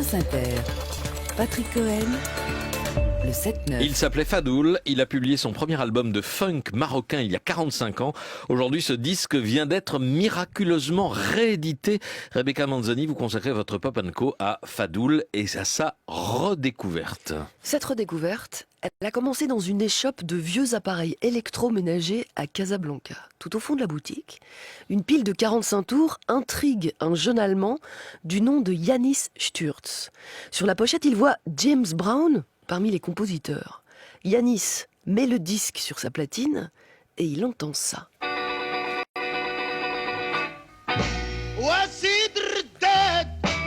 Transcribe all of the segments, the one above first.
France Inter. Patrick Cohen, le 7-9. Il s'appelait Fadoul, il a publié son premier album de funk marocain il y a 45 ans. Aujourd'hui, ce disque vient d'être miraculeusement réédité. Rebecca Manzoni, vous consacrez votre Pop & Co à Fadoul et à sa redécouverte. Cette redécouverte, elle a commencé dans une échoppe de vieux appareils électroménagers à Casablanca. Tout au fond de la boutique, une pile de 45 tours intrigue un jeune Allemand du nom de Yanis Stürz. Sur la pochette, il voit James Brown parmi les compositeurs. Yanis met le disque sur sa platine et il entend ça.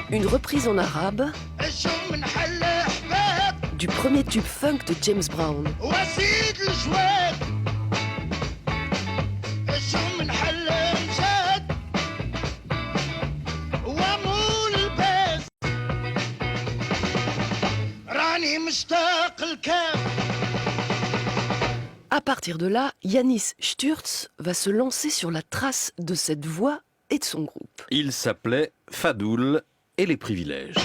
Une reprise en arabe du premier tube funk de James Brown. À partir de là, Yanis Stürz va se lancer sur la trace de cette voix et de son groupe. Il s'appelait Fadoul et les privilèges.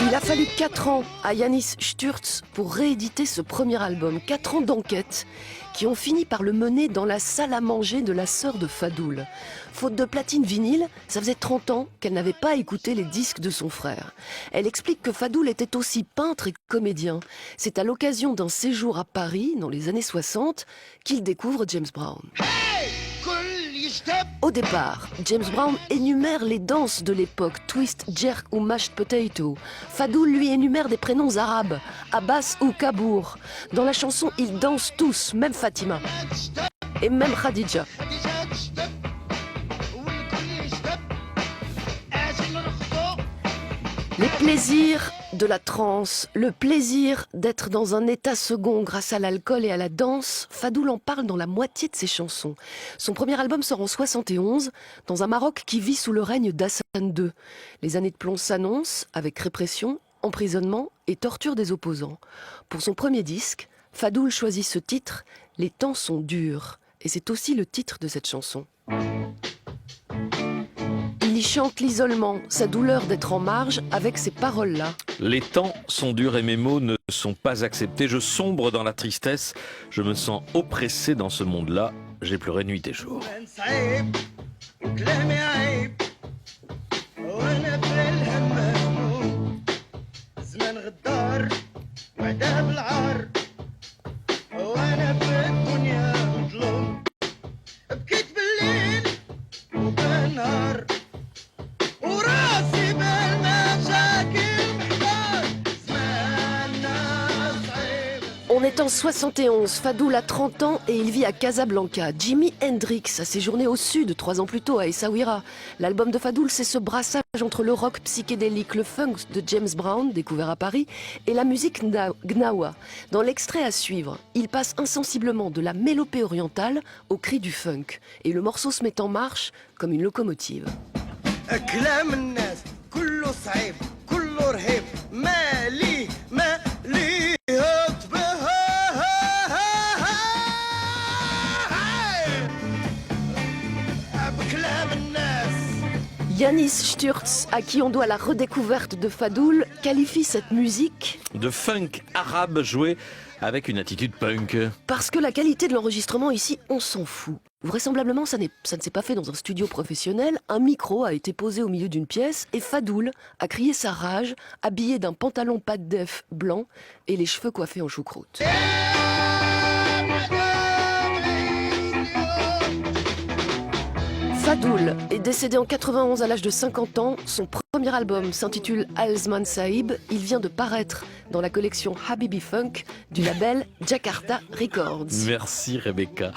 Il a fallu 4 ans à Yanis Stürz pour rééditer ce premier album. 4 ans d'enquête qui ont fini par le mener dans la salle à manger de la sœur de Fadoul. Faute de platine vinyle, ça faisait 30 ans qu'elle n'avait pas écouté les disques de son frère. Elle explique que Fadoul était aussi peintre et comédien. C'est à l'occasion d'un séjour à Paris, dans les années 60, qu'il découvre James Brown. Au départ, James Brown énumère les danses de l'époque, twist, jerk ou mashed potato. Fadoul lui énumère des prénoms arabes, Abbas ou Kabour. Dans la chanson, ils dansent tous, même Fatima. Et même Khadija. Les plaisirs de la transe, le plaisir d'être dans un état second grâce à l'alcool et à la danse, Fadoul en parle dans la moitié de ses chansons. Son premier album sort en 71, dans un Maroc qui vit sous le règne d'Hassan II. Les années de plomb s'annoncent avec répression, emprisonnement et torture des opposants. Pour son premier disque, Fadoul choisit ce titre, « Les temps sont durs », et c'est aussi le titre de cette chanson. Il y chante l'isolement, sa douleur d'être en marge avec ces paroles-là. Les temps sont durs et mes mots ne sont pas acceptés. Je sombre dans la tristesse. Je me sens oppressé dans ce monde-là. J'ai pleuré nuit et jour. On est en 71, Fadoul a 30 ans et il vit à Casablanca. Jimi Hendrix a séjourné au sud 3 ans plus tôt à Essaouira. L'album de Fadoul, c'est ce brassage entre le rock psychédélique, le funk de James Brown, découvert à Paris, et la musique gnawa. Dans l'extrait à suivre, il passe insensiblement de la mélopée orientale au cri du funk. Et le morceau se met en marche comme une locomotive. Yanis Stürz, à qui on doit la redécouverte de Fadoul, qualifie cette musique de funk arabe joué avec une attitude punk. Parce que la qualité de l'enregistrement ici, on s'en fout. Vraisemblablement, ça ne s'est pas fait dans un studio professionnel. Un micro a été posé au milieu d'une pièce et Fadoul a crié sa rage, habillé d'un pantalon pas de def blanc et les cheveux coiffés en choucroute. Fadoul est décédé en 91 à l'âge de 50 ans. Son premier album s'intitule Alzman Saïb. Il vient de paraître dans la collection Habibi Funk du label Jakarta Records. Merci Rebecca.